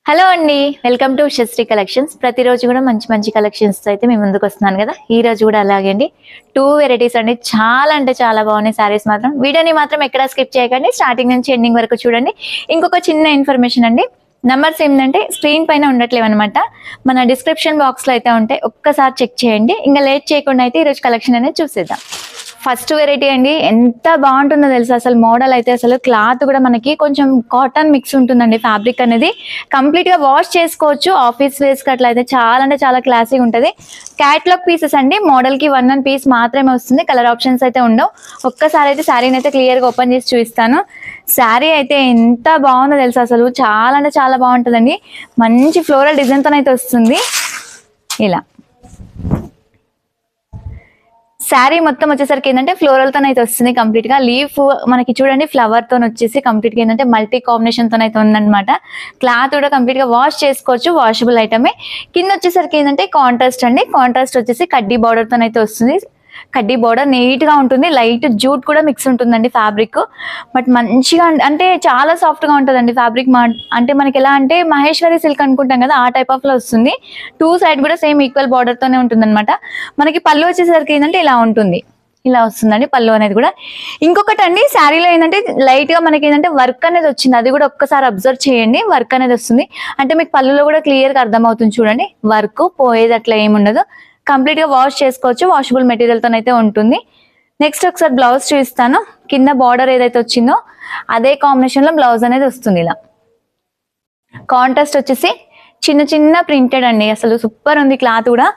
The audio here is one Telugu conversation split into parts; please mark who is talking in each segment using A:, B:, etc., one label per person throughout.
A: హలో అండి, వెల్కమ్ టు ఉషశ్రీ కలెక్షన్స్. ప్రతిరోజు కూడా మంచి మంచి కలెక్షన్స్ అయితే మేము ముందుకు వస్తున్నాను కదా. ఈ రోజు కూడా అలాగే అండి, 2 వెరైటీస్ అండి. చాలా అంటే చాలా బాగున్నాయి సారీస్ మాత్రం. వీడియోని మాత్రం ఎక్కడ స్కిప్ చేయకండి, స్టార్టింగ్ నుంచి ఎండింగ్ వరకు చూడండి. ఇంకొక చిన్న ఇన్ఫర్మేషన్ అండి, నంబర్స్ ఏంటంటే స్క్రీన్ పైన ఉండట్లేవు అనమాట, మన డిస్క్రిప్షన్ బాక్స్ లో అయితే ఉంటాయి. ఒక్కసారి చెక్ చేయండి. ఇంకా లేట్ చేయకుండా అయితే ఈరోజు కలెక్షన్ అనేది చూసేద్దాం. ఫస్ట్ వెరైటీ అండి, ఎంత బాగుంటుందో తెలుసు. అసలు మోడల్ అయితే అసలు క్లాత్ కూడా మనకి కొంచెం కాటన్ మిక్స్ ఉంటుందండి. ఫ్యాబ్రిక్ అనేది కంప్లీట్ గా వాష్ చేసుకోవచ్చు. ఆఫీస్ వేస్ కి అట్లా అయితే చాలా అంటే చాలా క్లాసీగా ఉంటుంది. క్యాట్లాగ్ పీసెస్ అండి, మోడల్ కి 1 పీస్ మాత్రమే వస్తుంది. కలర్ ఆప్షన్స్ అయితే ఉండవు. ఒక్కసారి అయితే శారీని అయితే క్లియర్ గా ఓపెన్ చేసి చూపిస్తాను. శారీ అయితే ఎంత బాగుందో తెలుసు. అసలు చాలా అంటే చాలా బాగుంటుందండి. మంచి ఫ్లోరల్ డిజైన్ తో అయితే వస్తుంది. ఇలా శారీ మొత్తం వచ్చేసరికి ఏంటంటే ఫ్లోరల్ తో అయితే వస్తుంది. కంప్లీట్ గా లీఫ్ మనకి చూడండి, ఫ్లవర్ తో వచ్చేసి కంప్లీట్ గా ఏంటంటే మల్టీ కాంబినేషన్ తో అయితే ఉందన్నమాట. క్లాత్ కూడా కంప్లీట్ గా వాష్ చేసుకోవచ్చు, వాషబుల్ ఐటమే. కింద వచ్చేసరికి ఏంటంటే కాంట్రాస్ట్ అండి, కాంట్రాస్ట్ వచ్చేసి కడ్డీ బార్డర్ తో అయితే వస్తుంది. కడ్డీ బార్డర్ నీట్ గా ఉంటుంది. లైట్ జూట్ కూడా మిక్స్ ఉంటుందండి ఫ్యాబ్రిక్. బట్ మంచిగా అంటే చాలా సాఫ్ట్ గా ఉంటుందండి ఫ్యాబ్రిక్. అంటే మనకి ఎలా అంటే మహేశ్వరి సిల్క్ అనుకుంటాం కదా, ఆ టైప్ ఆఫ్ లో వస్తుంది. 2 సైడ్ కూడా సేమ్ ఈక్వల్ బార్డర్ తోనే ఉంటుంది అనమాట. మనకి పళ్ళు వచ్చేసరికి ఏంటంటే ఇలా ఉంటుంది, ఇలా వస్తుందండి పళ్ళు అనేది కూడా. ఇంకొకటి అండి, శారీలో ఏంటంటే లైట్ గా మనకి ఏంటంటే వర్క్ అనేది వచ్చింది. అది కూడా ఒక్కసారి అబ్జర్వ్ చేయండి. వర్క్ అనేది వస్తుంది అంటే మీకు పళ్ళులో కూడా క్లియర్ గా అర్థమవుతుంది. చూడండి, వర్క్ పోయేది అట్లా ఏముండదు. కంప్లీట్ గా వాష్ చేసుకోవచ్చు, వాషబుల్ మెటీరియల్ తో అయితే ఉంటుంది. నెక్స్ట్ ఒకసారి బ్లౌజ్ చూపిస్తాను. కింద బార్డర్ ఏదైతే వచ్చిందో అదే కాంబినేషన్ లో బ్లౌజ్ అనేది వస్తుంది. ఇలా కాంట్రాస్ట్ వచ్చేసి చిన్న చిన్న ప్రింటెడ్ అండి. అసలు సూపర్ ఉంది. క్లాత్ కూడా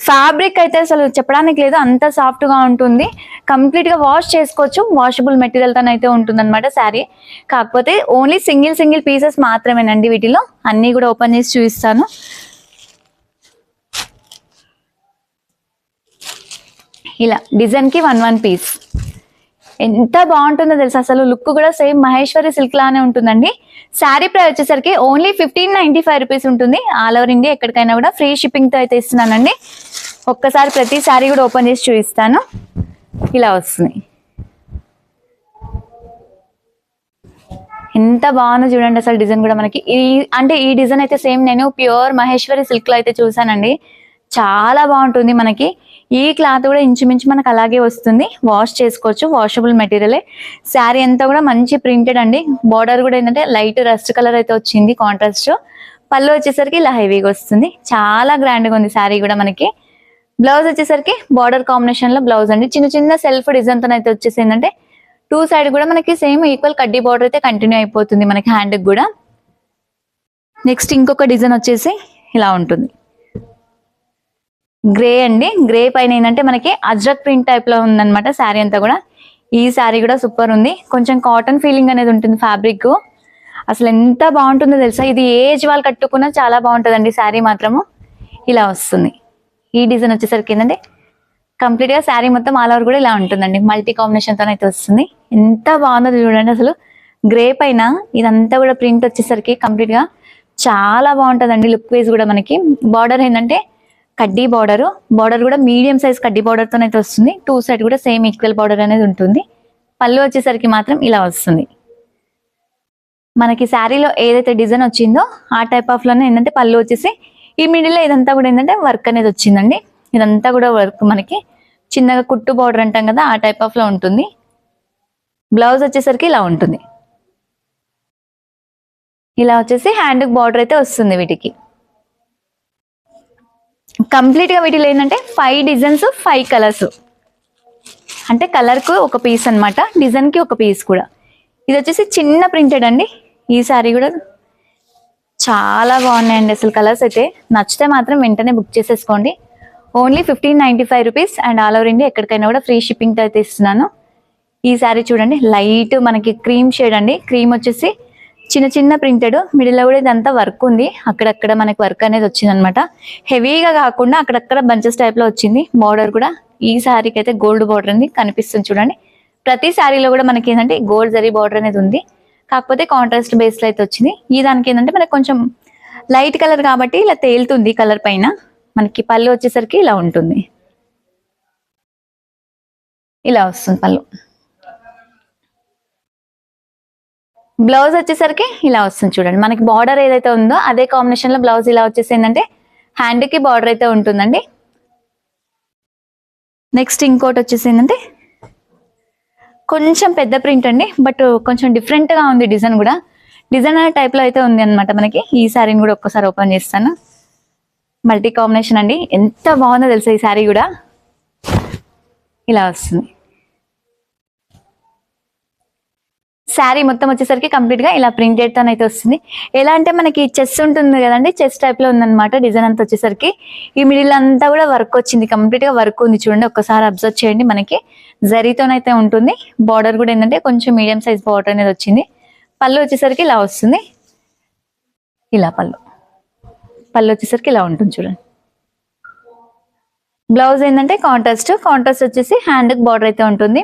A: ఫ్యాబ్రిక్ అయితే అసలు చెప్పడానికి లేదు, అంత సాఫ్ట్ గా ఉంటుంది. కంప్లీట్ గా వాష్ చేసుకోవచ్చు, వాషబుల్ మెటీరియల్ తో అయితే ఉంటుంది అనమాట శారీ. కాకపోతే ఓన్లీ సింగిల్ పీసెస్ మాత్రమేనండి వీటిలో. అన్ని కూడా ఓపెన్ చేసి చూపిస్తాను. ఇలా డిజైన్ కి 1 పీస్ ఎంత బాగుంటుందో తెలుసు. అసలు లుక్ కూడా సేమ్ మహేశ్వరి సిల్క్ లానే ఉంటుందండి. శారీ ప్రైస్ వచ్చేసరికి ఓన్లీ 1595 రూపీస్ ఉంటుంది. ఆల్ ఓవర్ ఇండియా ఎక్కడికైనా కూడా ఫ్రీ షిప్పింగ్ తో అయితే ఇస్తున్నానండి. ఒక్కసారి ప్రతి శారీ కూడా ఓపెన్ చేసి చూపిస్తాను. ఇలా వస్తుంది. ఎంత బాగుందో చూడండి. అసలు డిజైన్ కూడా మనకి ఈ డిజైన్ అయితే సేమ్ నేను ప్యూర్ మహేశ్వరి సిల్క్ లో అయితే చూసానండి. చాలా బాగుంటుంది. మనకి ఈ క్లాత్ కూడా ఇంచుమించు మనకు అలాగే వస్తుంది. వాష్ చేసుకోవచ్చు, వాషబుల్ మెటీరియలే. శారీ అంతా కూడా మంచి ప్రింటెడ్ అండి. బార్డర్ కూడా ఏంటంటే లైట్ రస్ట్ కలర్ అయితే వచ్చింది, కాంట్రాస్ట్. పళ్ళు వచ్చేసరికి ఇలా హెవీగా వస్తుంది. చాలా గ్రాండ్ గా ఉంది శారీ కూడా మనకి. బ్లౌజ్ వచ్చేసరికి బార్డర్ కాంబినేషన్ లో బ్లౌజ్ అండి. చిన్న చిన్న సెల్ఫ్ డిజైన్ తో అయితే వచ్చేసి ఏంటంటే 2 సైడ్ కూడా మనకి సేమ్ ఈక్వల్ కడ్డీ బార్డర్ అయితే కంటిన్యూ అయిపోతుంది మనకి హ్యాండ్ కి కూడా. నెక్స్ట్ ఇంకొక డిజైన్ వచ్చేసి ఇలా ఉంటుంది. గ్రే అండి, గ్రే పైన ఏంటంటే మనకి అజ్రక్ ప్రింట్ టైప్ లో ఉందన్నమాట శారీ అంతా కూడా. ఈ శారీ కూడా సూపర్ ఉంది. కొంచెం కాటన్ ఫీలింగ్ అనేది ఉంటుంది ఫ్యాబ్రిక్. అసలు ఎంత బాగుంటుందో తెలుసా. ఇది ఏజ్ వాళ్ళు కట్టుకున్నా చాలా బాగుంటుందండి శారీ మాత్రము. ఇలా వస్తుంది. ఈ డిజైన్ వచ్చేసరికి ఏంటంటే కంప్లీట్ గా శారీ మొత్తం ఆల్ ఓవర్ కూడా ఇలా ఉంటుందండి. మల్టీ కాంబినేషన్ తో అయితే వస్తుంది. ఎంత బాగుందో చూడండి. అసలు గ్రే పైన ఇదంతా కూడా ప్రింట్ వచ్చేసరికి కంప్లీట్ గా చాలా బాగుంటుందండి. లుక్ వైజ్ కూడా మనకి బార్డర్ ఏంటంటే కడ్డీ బార్డర్ కూడా మీడియం సైజ్ కడ్డీ బార్డర్ తో అయితే వస్తుంది. 2 సైడ్ కూడా సేమ్ ఈక్వల్ బార్డర్ అనేది ఉంటుంది. పళ్ళు వచ్చేసరికి మాత్రం ఇలా వస్తుంది. మనకి శారీలో ఏదైతే డిజైన్ వచ్చిందో ఆ టైప్ ఆఫ్ లోనే ఏంటంటే పళ్ళు వచ్చేసి ఈ మిడిల్ లో ఇదంతా కూడా ఏంటంటే వర్క్ అనేది వచ్చిందండి. ఇదంతా కూడా వర్క్ మనకి చిన్నగా కుట్టు బార్డర్ అంటాం కదా, ఆ టైప్ ఆఫ్ లో ఉంటుంది. బ్లౌజ్ వచ్చేసరికి ఇలా ఉంటుంది. ఇలా వచ్చేసి హ్యాండ్ బార్డర్ అయితే వస్తుంది వీటికి. కంప్లీట్ గా వీటిలో ఏంటంటే 5 డిజైన్స్ 5 కలర్స్, అంటే కలర్ కు ఒక పీస్ అనమాట, డిజైన్ కి ఒక పీస్ కూడా. ఇది వచ్చేసి చిన్న ప్రింటెడ్ అండి. ఈ సారీ కూడా చాలా బాగున్నాయండి. అసలు కలర్స్ అయితే నచ్చితే మాత్రం వెంటనే బుక్ చేసేసుకోండి. Only 1595 rupees and all over India ఎక్కడికైనా కూడా ఫ్రీ షిప్పింగ్ తో అయితే ఇస్తున్నాను. ఈ సారీ చూడండి, లైట్ మనకి క్రీమ్ షేడ్ అండి. క్రీమ్ వచ్చేసి చిన్న చిన్న ప్రింటెడ్, మిడిల్ లో కూడా ఇదంతా వర్క్ ఉంది. అక్కడక్కడ మనకి వర్క్ అనేది వచ్చింది అనమాట. హెవీగా కాకుండా అక్కడక్కడ బంచెస్ టైప్ లో వచ్చింది. బార్డర్ కూడా ఈ శారీకి అయితే గోల్డ్ బార్డర్ అనేది కనిపిస్తుంది చూడండి. ప్రతి శారీలో కూడా మనకి ఏంటంటే గోల్డ్ జరీ బార్డర్ అనేది ఉంది. కాకపోతే కాంట్రాస్ట్ బేస్ లో అయితే వచ్చింది. ఈ దానికి ఏంటంటే మనకి కొంచెం లైట్ కలర్ కాబట్టి ఇలా తేలుతుంది కలర్ పైన. మనకి పళ్ళు వచ్చేసరికి ఇలా ఉంటుంది. ఇలా వస్తుంది పళ్ళు. బ్లౌజ్ వచ్చేసరికి ఇలా వస్తుంది చూడండి. మనకి బార్డర్ ఏదైతే ఉందో అదే కాంబినేషన్ లో బ్లౌజ్ ఇలా వచ్చేసి ఏంటంటే హ్యాండ్ కి బార్డర్ అయితే ఉంటుందండి. నెక్స్ట్ ఇంకోటి వచ్చేసి ఏంటంటే కొంచెం పెద్ద ప్రింట్ అండి, బట్ కొంచెం డిఫరెంట్ గా ఉంది డిజైన్ కూడా. డిజైనర్ టైప్ లో అయితే ఉంది అనమాట మనకి. ఈ శారీని కూడా ఒక్కసారి ఓపెన్ చేస్తాను. మల్టీ కాంబినేషన్ అండి, ఎంత బాగుందో తెలుసా ఈ శారీ కూడా. ఇలా వస్తుంది శారీ మొత్తం వచ్చేసరికి కంప్లీట్ గా ఇలా ప్రింటెడ్ తో అయితే వస్తుంది. ఎలా అంటే మనకి చెస్ట్ ఉంటుంది కదండి, చెస్ట్ టైప్ లో ఉందన్నమాట డిజైన్ అంతా వచ్చేసరికి. ఈ మిడిల్ అంతా కూడా వర్క్ వచ్చింది, కంప్లీట్ గా వర్క్ ఉంది చూడండి. ఒక్కసారి అబ్జర్వ్ చేయండి. మనకి జరీతోనైతే ఉంటుంది. బార్డర్ కూడా ఏంటంటే కొంచెం మీడియం సైజ్ బార్డర్ అనేది వచ్చింది. పళ్ళు వచ్చేసరికి ఇలా వస్తుంది. ఇలా పళ్ళు వచ్చేసరికి ఇలా ఉంటుంది చూడండి. బ్లౌజ్ ఏంటంటే కాంట్రాస్ట్ వచ్చేసి హ్యాండ్ బార్డర్ అయితే ఉంటుంది.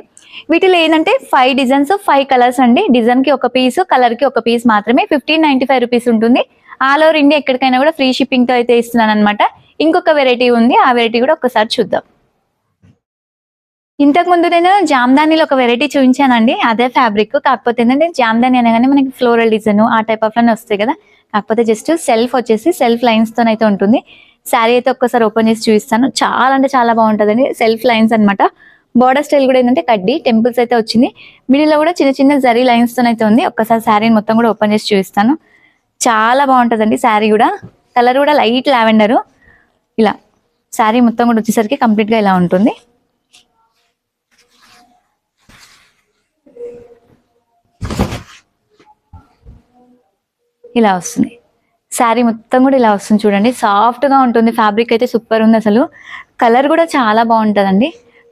A: వీటిలో ఏంటంటే 5 డిజైన్స్ 5 కలర్స్ అండి. డిజైన్ కి ఒక పీస్, కలర్ కి ఒక పీస్ మాత్రమే. 1595 రూపీస్ ఉంటుంది. ఆల్ ఓవర్ ఇండియా ఎక్కడికైనా కూడా ఫ్రీ షిప్పింగ్ తో అయితే ఇస్తున్నాను అనమాట. ఇంకొక వెరైటీ ఉంది, ఆ వెరైటీ కూడా ఒక్కసారి చూద్దాం. ఇంతకు ముందు నేను జామ్దానీలో ఒక వెరైటీ చూపించానండి, అదే ఫ్యాబ్రిక్. కాకపోతే ఏంటంటే జామ్దాని అనగానే మనకి ఫ్లోరల్ డిజైన్ ఆ టైప్ ఆఫ్ లోనే వస్తాయి కదా. కాకపోతే జస్ట్ సెల్ఫ్ వచ్చేసి సెల్ఫ్ లైన్స్ తోనైతే ఉంటుంది. శారీ అయితే ఒక్కసారి ఓపెన్ చేసి చూపిస్తాను. చాలా అంటే చాలా బాగుంటుందండి. సెల్ఫ్ లైన్స్ అనమాట. బార్డర్ స్టైల్ కూడా ఏంటంటే కడ్డీ టెంపుల్స్ అయితే వచ్చింది. మిడిల్ లో కూడా చిన్న చిన్న జరీ లైన్స్ తోనైతే ఉంది. ఒక్కసారి శారీని మొత్తం కూడా ఓపెన్ చేసి చూపిస్తాను. చాలా బాగుంటుందండి శారీ కూడా. కలర్ కూడా లైట్ లావెండర్. ఇలా శారీ మొత్తం కూడా వచ్చేసరికి కంప్లీట్ గా ఇలా ఉంటుంది. ఇలా వస్తుంది శారీ మొత్తం కూడా ఇలా వస్తుంది చూడండి. సాఫ్ట్ గా ఉంటుంది. ఫ్యాబ్రిక్ అయితే సూపర్ ఉంది అసలు. కలర్ కూడా చాలా బాగుంటుందండి.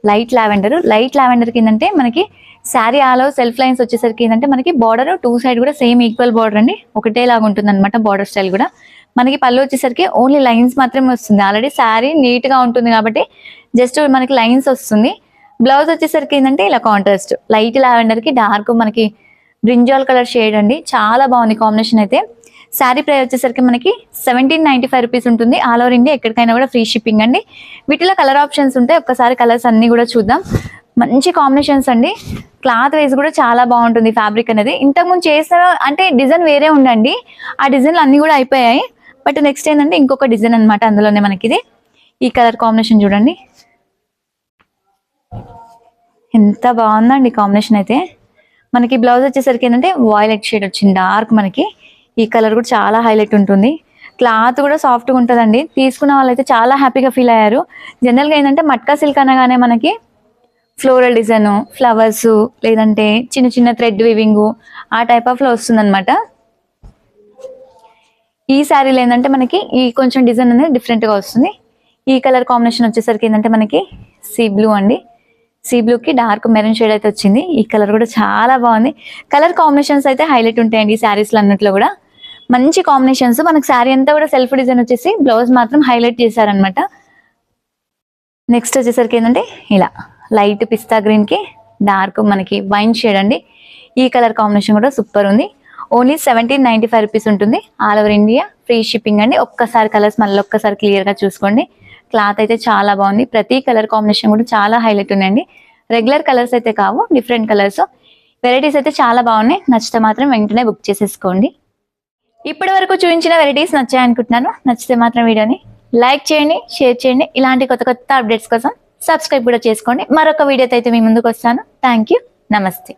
A: లైట్ లావెండర్ కిందంటే మనకి sari all over self lines వచ్చేసరికి ఏంటంటే మనకి బార్డర్ 2 సైడ్ కూడా సేమ్ ఈక్వల్ బార్డర్ అండి. ఒకటేలాగా ఉంటుంది అనమాట బార్డర్ స్టైల్ కూడా. మనకి పళ్ళు వచ్చేసరికి ఓన్లీ లైన్స్ మాత్రమే వస్తుంది. ఆల్రెడీ శారీ నీట్ గా ఉంటుంది కాబట్టి జస్ట్ మనకి లైన్స్ వస్తుంది. బ్లౌజ్ వచ్చేసరికి ఏంటంటే ఇలా కాంట్రాస్ట్ లైట్ లావెండర్ కి డార్క్ మనకి బ్రింజాల్ కలర్ షేడ్ అండి. చాలా బాగుంది కాంబినేషన్ అయితే. శారీ ప్రైస్ వచ్చేసరికి మనకి 1795 రూపీస్ ఉంటుంది. ఆల్ ఓవర్ ఇండియా ఎక్కడికైనా కూడా ఫ్రీ షిప్పింగ్ అండి. వీటిలో కలర్ ఆప్షన్స్ ఉంటాయి. ఒక్కసారి కలర్స్ అన్ని కూడా చూద్దాం. మంచి కాంబినేషన్స్ అండి. క్లాత్ వైజ్ కూడా చాలా బాగుంటుంది ఫ్యాబ్రిక్ అనేది. ఇంతకుముందు చేసిన అంటే డిజైన్ వేరే ఉండండి, ఆ డిజైన్లు అన్ని కూడా అయిపోయాయి. బట్ నెక్స్ట్ ఏంటంటే ఇంకొక డిజైన్ అనమాట. అందులోనే మనకి ఇది ఈ కలర్ కాంబినేషన్ చూడండి, ఎంత బాగుందండి కాంబినేషన్ అయితే. మనకి బ్లౌజ్ వచ్చేసరికి ఏంటంటే వాయిలెట్ షేడ్ వచ్చింది డార్క్. మనకి ఈ కలర్ కూడా చాలా హైలైట్ ఉంటుంది. క్లాత్ కూడా సాఫ్ట్ గా ఉంటుందండి. తీసుకున్న వాళ్ళైతే చాలా హ్యాపీగా ఫీల్ అయ్యారు. జనరల్ గా ఏంటంటే మట్కా సిల్క్ అనగానే మనకి ఫ్లోరల్ డిజైన్, ఫ్లవర్స్, లేదంటే చిన్న చిన్న థ్రెడ్ వివింగ్ ఆ టైప్ ఆఫ్ లో వస్తుంది అనమాట. ఈ శారీలో ఏంటంటే మనకి ఈ కొంచెం డిజైన్ అనేది డిఫరెంట్ గా వస్తుంది. ఈ కలర్ కాంబినేషన్ వచ్చేసరికి ఏంటంటే మనకి సీ బ్లూ అండి. సీ బ్లూ కి డార్క్ మెరూన్ షేడ్ అయితే వచ్చింది. ఈ కలర్ కూడా చాలా బాగుంది. కలర్ కాంబినేషన్స్ అయితే హైలైట్ ఉంటాయండి ఈ శారీస్ లో అన్నిట్లో కూడా. మంచి కాంబినేషన్స్. మనకి శారీ అంతా కూడా సెల్ఫ్ డిజైన్ వచ్చేసి బ్లౌజ్ మాత్రం హైలైట్ చేశారనమాట. నెక్స్ట్ వచ్చేసరికి ఏంటంటే ఇలా లైట్ పిస్తా గ్రీన్ కి డార్క్ మనకి వైన్ షేడ్ అండి. ఈ కలర్ కాంబినేషన్ కూడా సూపర్ ఉంది. ఓన్లీ 1795 రూపీస్ ఉంటుంది. All over India free shipping అండి. ఒక్కసారి కలర్స్ మళ్ళీ ఒక్కసారి క్లియర్ గా చూసుకోండి. క్లాత్ అయితే చాలా బాగుంది. ప్రతి కలర్ కాంబినేషన్ కూడా చాలా హైలైట్ ఉన్నాయండి. రెగ్యులర్ కలర్స్ అయితే కావు, డిఫరెంట్ కలర్స్. వెరైటీస్ అయితే చాలా బాగున్నాయి. నచ్చితే మాత్రం వెంటనే బుక్ చేసేసుకోండి. ఇప్పటి వరకు చూపించిన వెరైటీస్ నచ్చాయనుకుంటున్నాను. నచ్చితే మాత్రం వీడియోని లైక్ చేయండి, షేర్ చేయండి. ఇలాంటి కొత్త కొత్త అప్డేట్స్ కోసం సబ్స్క్రైబ్ కూడా చేసుకోండి. మరొక వీడియోతో అయితే మీ ముందుకు వస్తాను. Thank you. నమస్తే.